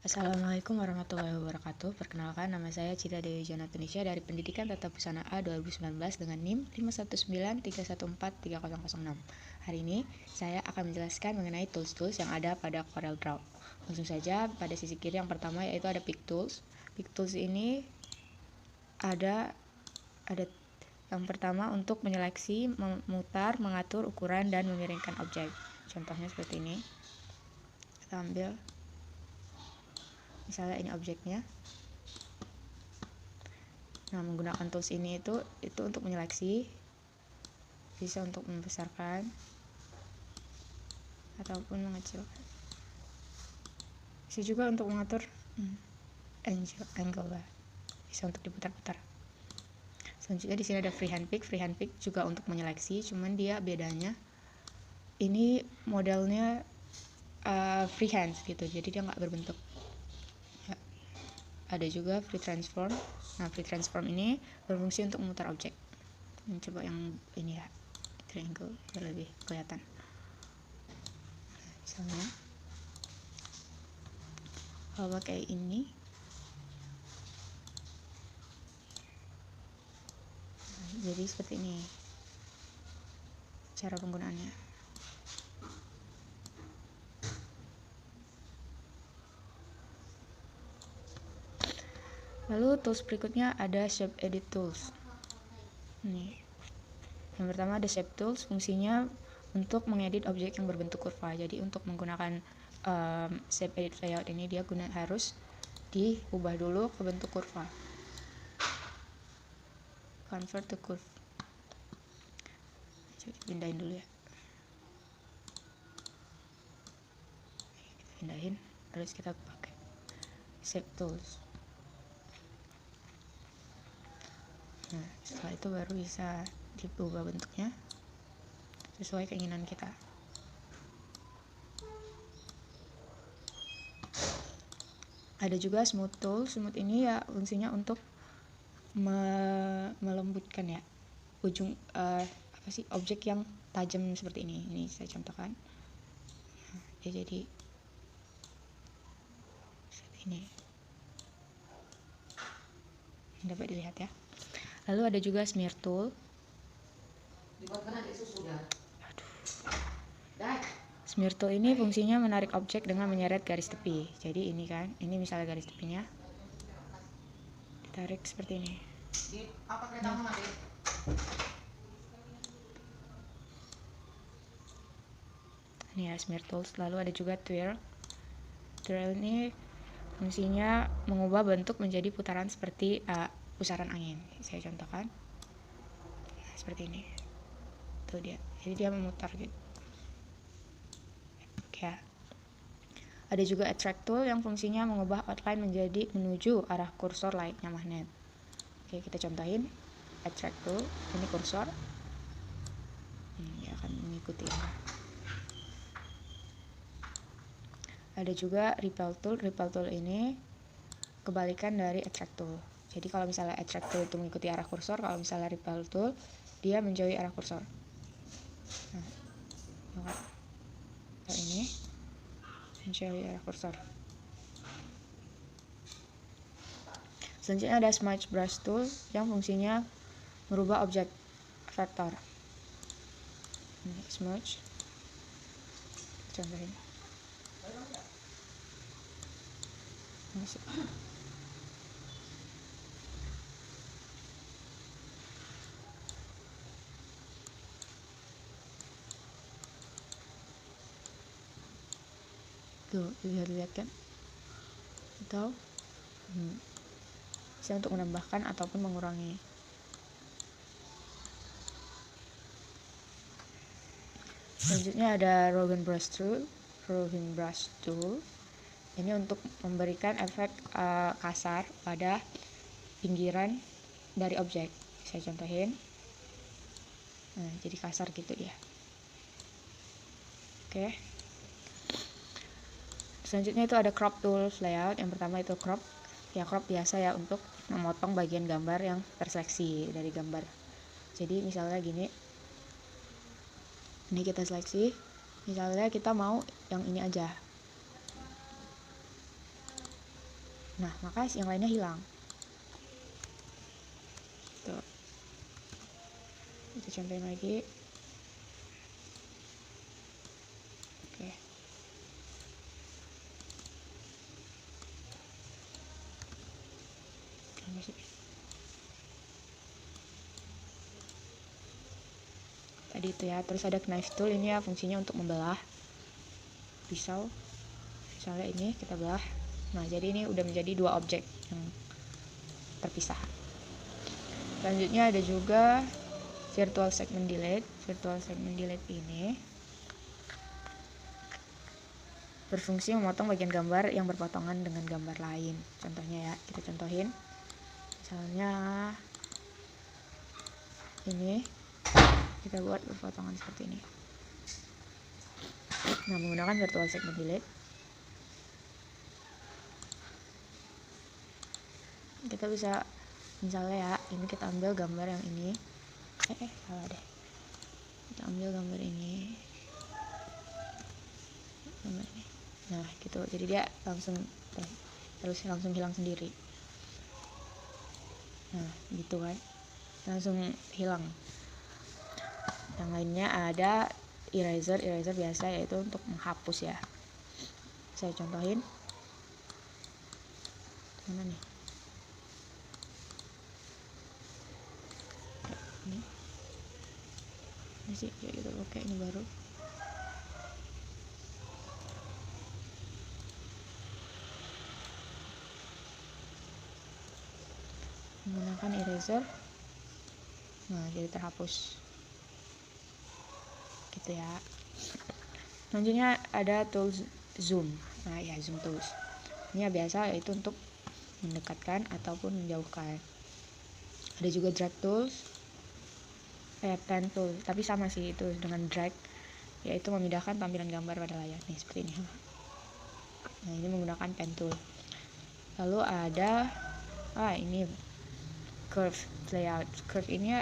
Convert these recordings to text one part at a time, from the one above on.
Assalamualaikum warahmatullahi wabarakatuh. Perkenalkan, nama saya Citra Dewi Jonatunisha dari Pendidikan Tata Busana A 2019 dengan NIM 51931430006. Hari ini saya akan menjelaskan mengenai tools-tools yang ada pada CorelDRAW. Langsung saja, pada sisi kiri yang pertama yaitu ada Pick Tools. Pick Tools ini ada yang pertama untuk menyeleksi, memutar, mengatur ukuran, dan memiringkan objek. Contohnya seperti ini. Kita ambil misalnya ini objeknya. Nah, menggunakan tools ini itu untuk menyeleksi, bisa untuk membesarkan ataupun mengecilkan. Bisa juga untuk mengatur angle, bisa untuk diputar-putar. Selanjutnya di sini ada freehand pick. Freehand pick juga untuk menyeleksi, cuman dia bedanya ini modelnya freehand gitu, jadi dia nggak berbentuk. Ada juga free transform. Nah, free transform ini berfungsi untuk memutar objek. Coba yang ini ya, triangle biar lebih kelihatan. Misalnya kalau pakai ini, jadi seperti ini cara penggunaannya. Lalu tools berikutnya ada shape edit tools. Nih, yang pertama ada shape tools, fungsinya untuk mengedit objek yang berbentuk kurva. Jadi untuk menggunakan shape edit layout ini dia harus diubah dulu ke bentuk kurva. Convert to curve. Coba pindahin dulu ya. Kita pindahin, terus kita pakai shape tools. Nah, setelah itu baru bisa diubah bentuknya sesuai keinginan kita. Ada juga smooth tool. Smooth ini ya fungsinya untuk melembutkan ya ujung objek yang tajam seperti ini. Ini saya contohkan. Nah, dia jadi seperti ini. Dapat dilihat ya. Lalu ada juga smear tool. Smear tool ini fungsinya menarik objek dengan menyeret garis tepi. Jadi ini kan, ini misalnya garis tepinya ditarik seperti ini. Ini ya smear tools. Lalu ada juga twirl. Twirl ini fungsinya mengubah bentuk menjadi putaran seperti pusaran angin. Saya contohkan. Nah, seperti ini. Tuh dia. Jadi dia memutar gitu. Oke. Ada juga attract tool yang fungsinya mengubah outline menjadi menuju arah kursor layaknya magnet. Oke, kita contohin. Attract tool. Ini kursor. Dia akan mengikuti. Ada juga repel tool. Repel tool ini kebalikan dari attract tool. Jadi kalau misalnya attract tool itu mengikuti arah kursor, kalau misalnya repel tool dia menjauhi arah kursor. Nah, ini menjauhi arah kursor. Selanjutnya ada smudge brush tool yang fungsinya merubah objek vektor. Ini smudge. Contohin. Tuh, lihat kan? Atau bisa untuk menambahkan ataupun mengurangi. Selanjutnya ada roving brush tool. Ini untuk memberikan efek kasar pada pinggiran dari objek. Saya contohin. Nah, jadi kasar gitu ya. Oke. Selanjutnya itu ada crop tool layout. Yang pertama itu crop. Ya crop biasa ya untuk memotong bagian gambar yang terseleksi dari gambar. Jadi misalnya gini. Ini kita seleksi. Misalnya kita mau yang ini aja. Nah, maka yang lainnya hilang. Tuh. Kita contohin lagi. Oke. Tadi itu ya. Terus ada knife tool, ini ya fungsinya untuk membelah pisau. Misalnya ini kita belah. Nah, jadi ini udah menjadi dua objek yang terpisah. Selanjutnya ada juga virtual segment delete. Virtual segment delete ini berfungsi memotong bagian gambar yang berpotongan dengan gambar lain. Contohnya ya, kita contohin. Misalnya ini kita buat berpotongan seperti ini. Nah, menggunakan virtual segment delete kita bisa, misalnya ya, ini kita ambil gambar yang ini. Salah deh. Kita ambil gambar ini. Nah, gitu. Jadi dia langsung hilang sendiri. Nah, gitu kan. Langsung hilang. Yang lainnya ada eraser biasa, yaitu untuk menghapus ya. Saya contohin. Mana nih? Ini sih kayak gitu. Oke, ini baru. Menggunakan eraser. Nah, jadi terhapus. Gitu ya. Selanjutnya ada tools zoom. Nah, ya zoom tools. Ini ya biasa, yaitu untuk mendekatkan ataupun menjauhkan. Ada juga drag tools, pen tool, tapi sama sih itu dengan drag, yaitu memindahkan tampilan gambar pada layar nih seperti ini. Nah, ini menggunakan pen tool. Lalu ada ini curve layout. Curve ini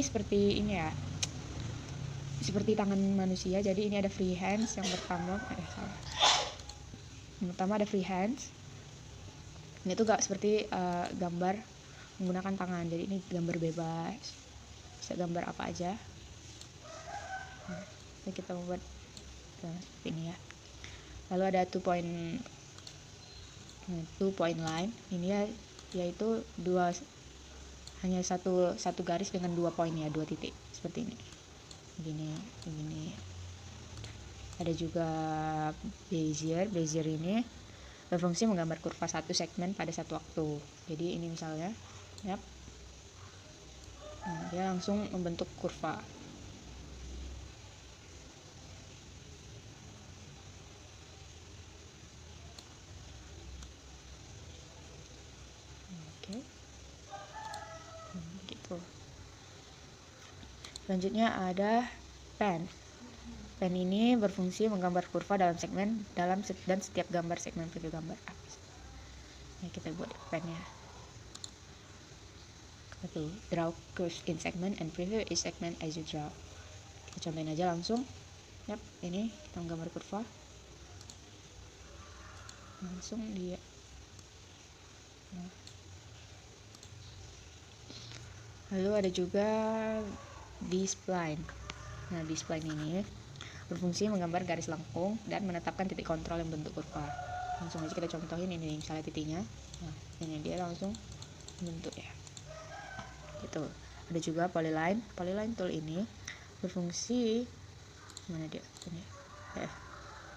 seperti ini ya, seperti tangan manusia. Jadi ini ada free hands yang pertama. Yang pertama ada free hands. Ini tuh gak seperti gambar menggunakan tangan. Jadi ini gambar bebas, bisa gambar apa aja. Nah, kita membuat seperti ini ya. Lalu ada 2 point line. Ini ya, yaitu hanya satu garis dengan 2 poin ya, 2 titik seperti ini. Begini. Ada juga Bezier ini berfungsi menggambar kurva satu segmen pada satu waktu. Jadi ini misalnya, yap. Nah, dia langsung membentuk kurva. Oke. Gitu. Selanjutnya ada pen. Pen ini berfungsi menggambar kurva dalam segmen dan setiap gambar segmen preview gambar. Nah, kita buat pennya. Itu draw curve in segment and preview is segment as you draw. Kita contohin aja langsung. Yap, ini kita menggambar kurva. Langsung dia. Nah. Lalu ada juga B-spline. Nah, B-spline ini berfungsi menggambar garis lengkung dan menetapkan titik kontrol yang bentuk kurva. Langsung aja kita contohin ini misalnya titiknya. Nah, ini dia langsung bentuk ya. Gitu. Ada juga polyline. Polyline tool ini berfungsi mana dia? Ini.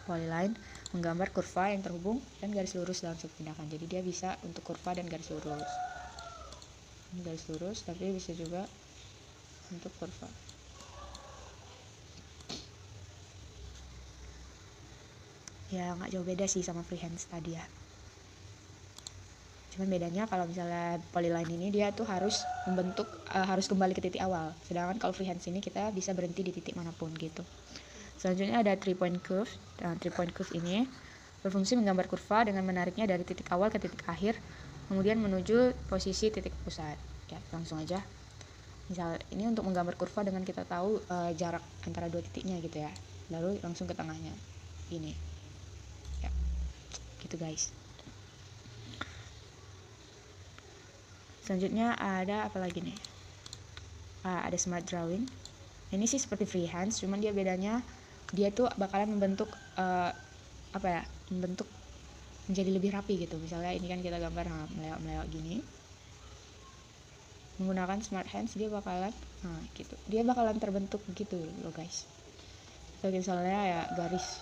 Polyline menggambar kurva yang terhubung dan garis lurus dalam satu tindakan. Jadi dia bisa untuk kurva dan garis lurus. Ini garis lurus, tapi bisa juga untuk kurva. Ya nggak jauh beda sih sama freehand tadi ya. Cuman bedanya kalau misalnya polyline ini dia tuh harus membentuk harus kembali ke titik awal. Sedangkan kalau freehand ini kita bisa berhenti di titik manapun gitu. Selanjutnya ada 3 point curve. Nah, 3 point curve ini berfungsi menggambar kurva dengan menariknya dari titik awal ke titik akhir, kemudian menuju posisi titik pusat. Ya, langsung aja. Misal ini untuk menggambar kurva dengan kita tahu jarak antara dua titiknya gitu ya. Lalu langsung ke tengahnya. Ini. Ya. Gitu guys. Selanjutnya ada apa lagi nih? Ada smart drawing. Ini sih seperti freehand, cuman dia bedanya dia tuh bakalan membentuk membentuk menjadi lebih rapi gitu. Misalnya ini kan kita gambar melewat gini, menggunakan smart hands dia bakalan gitu, dia bakalan terbentuk gitu loh guys. So, misalnya ya garis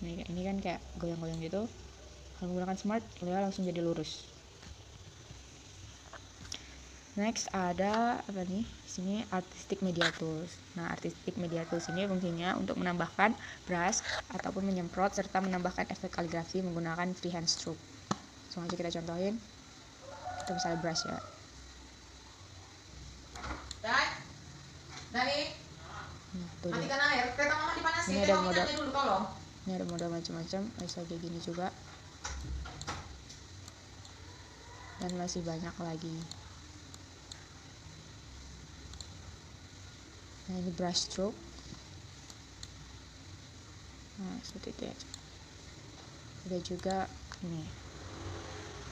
ini kan kayak goyang-goyang gitu, kalau menggunakan smart dia langsung jadi lurus. Next ada apa nih? Sini artistic media tools. Nah, artistic media tools ini fungsinya untuk menambahkan brush ataupun menyemprot serta menambahkan efek kaligrafi menggunakan freehand stroke. Langsung aja kita contohin. Kita misalnya brush ya. Matikan air, kereta mama dipanasin. Ini ada model dulu, tolong. Ini ada model macam-macam, bisa kayak gini juga. Dan masih banyak lagi. Nah, ini brush stroke. Nah, seperti itu ya. Ada juga ini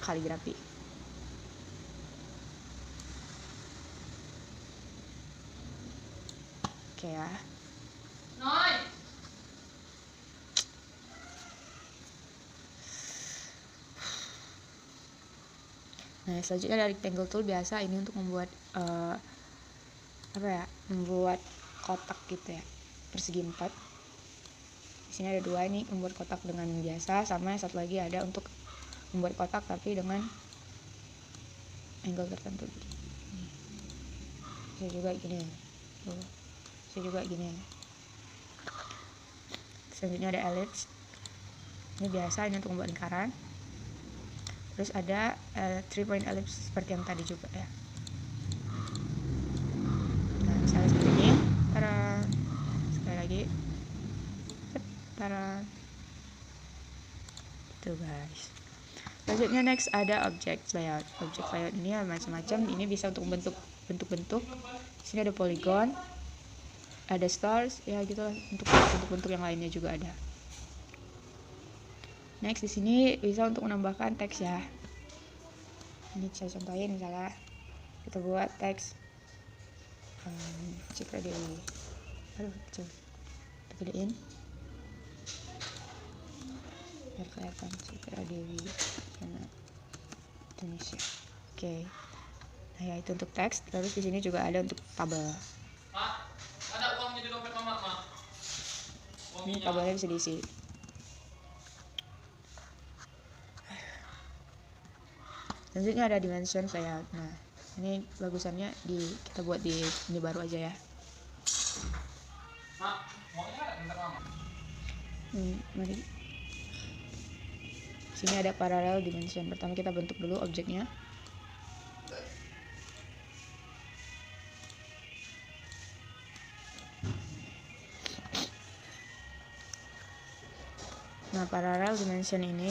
kaligrafi. Oke ya. Nah, selanjutnya dari rectangle tool biasa ini untuk membuat membuat kotak gitu ya, persegi 4. Di sini ada 2 ini membuat kotak dengan biasa, sama yang satu lagi ada untuk membuat kotak tapi dengan angle tertentu. Bisa juga gini. Bisa juga gini. Selanjutnya ada ellipse. Ini biasa, ini untuk membuat lingkaran. Terus ada 3 point ellipse seperti yang tadi juga ya. Nah, misalnya seperti ini. Taran. Sekali lagi. Taran. Itu guys. Selanjutnya next ada object layout. Object layout ini macam-macam. Ini bisa untuk membentuk bentuk-bentuk. Di sini ada polygon, ada stars, ya gitulah, untuk bentuk-bentuk yang lainnya juga ada. Next di sini bisa untuk menambahkan teks ya. Ini saya contohin, misalnya kita buat teks Citra Dewi. Aduh, coba kita gedein biar kelihatan Citra Dewi Indonesia. Oke. Nah, ya itu untuk teks. Terus di sini juga ada untuk tabel. Ada uangnya di dompet mama, Ma. Ini tabelnya bisa diisi. Selanjutnya ada dimension layout. Nah, ini bagusannya kita buat di ini baru aja ya. Ma, uangnya ada dompet mama. Mari. Sini ada parallel dimension. Pertama kita bentuk dulu objeknya. Nah, parallel dimension ini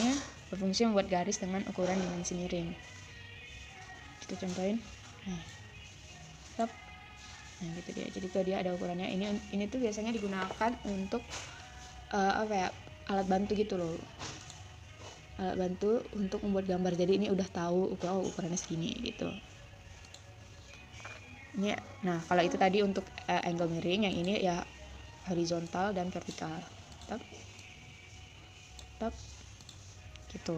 berfungsi membuat garis dengan ukuran dimensi miring. Kita contohin. Nah, stop. Nah, gitu dia. Jadi tuh dia ada ukurannya. Ini tuh biasanya digunakan untuk alat bantu gitu loh. Alat bantu untuk membuat gambar. Jadi ini udah tahu ukurannya segini gitu. Ini, nah kalau itu tadi untuk angle miring, yang ini ya horizontal dan vertikal. Stop. Gitu.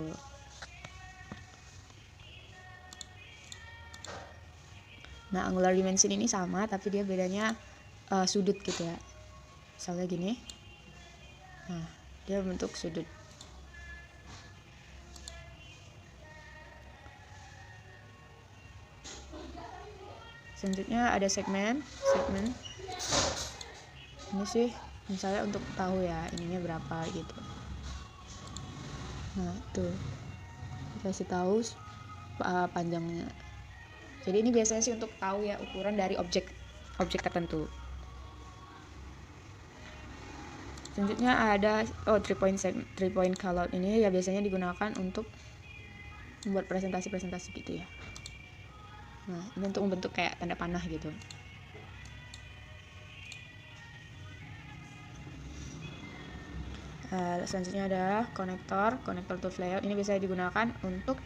Nah, angular dimension ini sama, tapi dia bedanya sudut gitu ya. Misalnya gini. Nah, dia bentuk sudut. Selanjutnya ada segmen. Ini sih misalnya untuk tahu ya ininya berapa gitu. Nah, tuh kasih tahu panjangnya. Jadi ini biasanya sih untuk tahu ya ukuran dari objek tertentu. Selanjutnya ada 3 point callout. Ini ya biasanya digunakan untuk membuat presentasi gitu ya. Nah, ini untuk membentuk kayak tanda panah gitu. Selanjutnya ada konektor tools layout. Ini biasanya digunakan untuk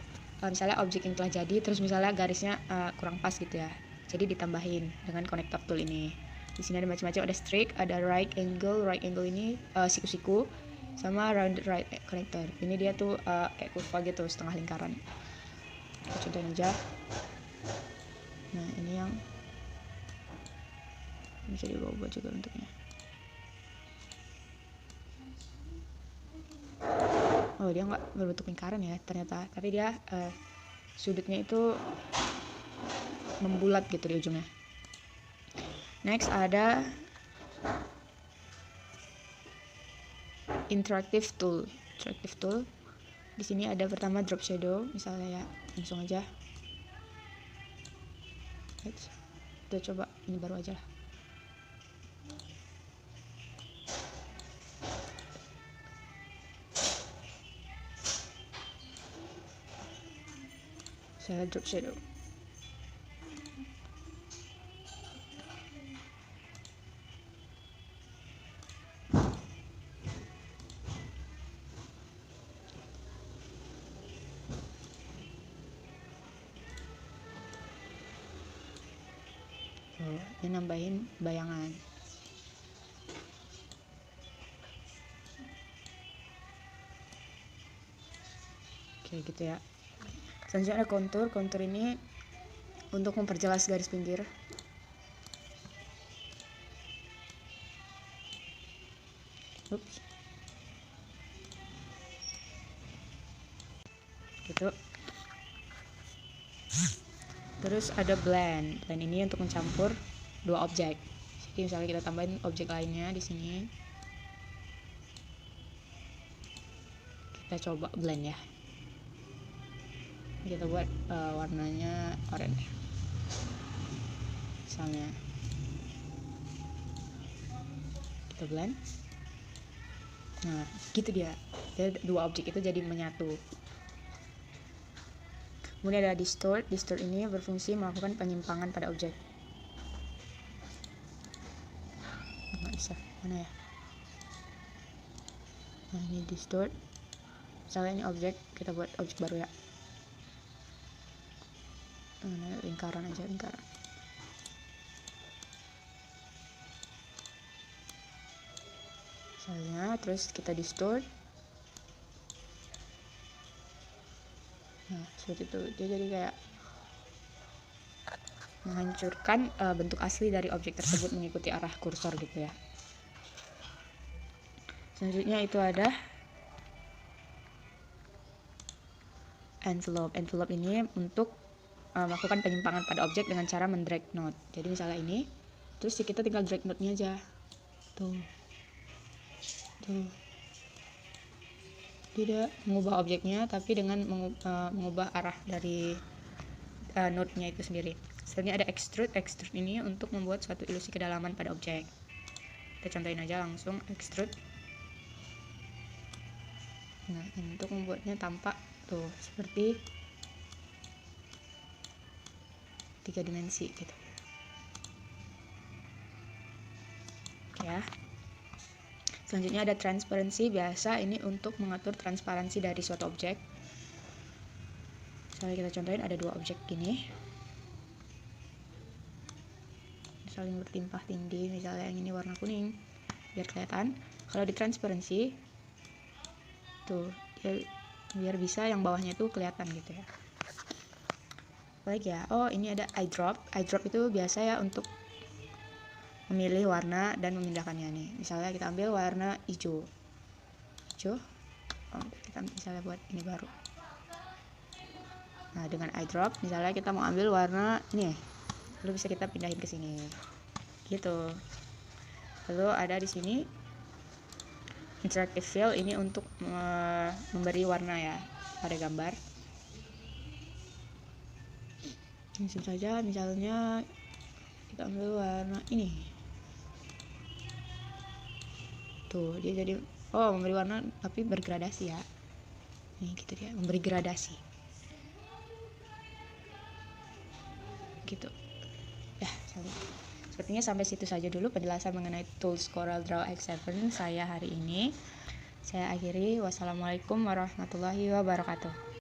misalnya objek yang telah jadi terus misalnya garisnya kurang pas gitu ya, jadi ditambahin dengan connector tool ini. Di sini ada macam-macam, ada streak, ada right angle ini siku-siku, sama round right connector. Ini dia tuh kayak kurva gitu, setengah lingkaran. Kita contohin aja. Nah ini yang bisa diubah juga bentuknya. Oh dia nggak berbentuk lingkaran ya ternyata, tapi dia sudutnya itu membulat gitu di ujungnya. Next ada interactive tool. Di sini ada pertama drop shadow, misalnya ya, langsung aja. Kita coba ini baru aja lah. Saya drop shadow. Ini nambahin bayangan. Oke gitu ya. Selanjutnya ada kontur. Kontur ini untuk memperjelas garis pinggir. Ups. Gitu. Terus ada blend. Blend ini untuk mencampur dua objek. Jadi misalnya kita tambahin objek lainnya di sini. Kita coba blend ya. Kita buat warnanya oranye. Misalnya kita blend. Nah, gitu dia. Jadi dua objek itu jadi menyatu. Kemudian ada distort. Distort ini berfungsi melakukan penyimpangan pada objek. Nggak bisa, mana ya? Nah ini distort. Misalnya ini objek, kita buat objek baru ya. Nah, lingkaran aja, lingkaran. Misalnya, terus kita distort. Nah seperti itu, dia jadi kayak menghancurkan bentuk asli dari objek tersebut mengikuti arah kursor gitu ya. Selanjutnya itu ada envelope. Envelope ini untuk melakukan penyimpangan pada objek dengan cara mendrag node. Jadi misalnya ini, terus kita tinggal drag node-nya aja. Tuh. Tidak mengubah objeknya, tapi dengan mengubah arah dari node-nya itu sendiri. Selanjutnya ada extrude. Extrude ini untuk membuat suatu ilusi kedalaman pada objek. Kita contohin aja langsung extrude. Nah, untuk membuatnya tampak tuh seperti 3 dimensi gitu. Oke ya. Selanjutnya ada transparency. Biasa ini untuk mengatur transparansi dari suatu objek. Misalnya kita contohin ada dua objek gini, saling bertimpah tindih. Misalnya yang ini warna kuning biar kelihatan. Kalau di transparency tuh ya, biar bisa yang bawahnya itu kelihatan gitu ya. Apalagi ya, oh ini ada eyedrop. Eyedrop itu biasa ya untuk memilih warna dan memindahkannya nih. Misalnya kita ambil warna hijau. Oh, kita misalnya buat ini baru. Nah dengan eyedrop misalnya kita mau ambil warna ini, lalu bisa kita pindahin ke sini gitu. Lalu ada di sini interactive fill, ini untuk memberi warna ya pada gambar. Langsung saja misalnya kita ambil warna ini. Tuh dia jadi memberi warna tapi bergradasi ya. Nih gitu dia, memberi gradasi. Gitu. Ya, sepertinya sampai situ saja dulu penjelasan mengenai tools CorelDRAW X7 saya hari ini. Saya akhiri. Wassalamualaikum warahmatullahi wabarakatuh.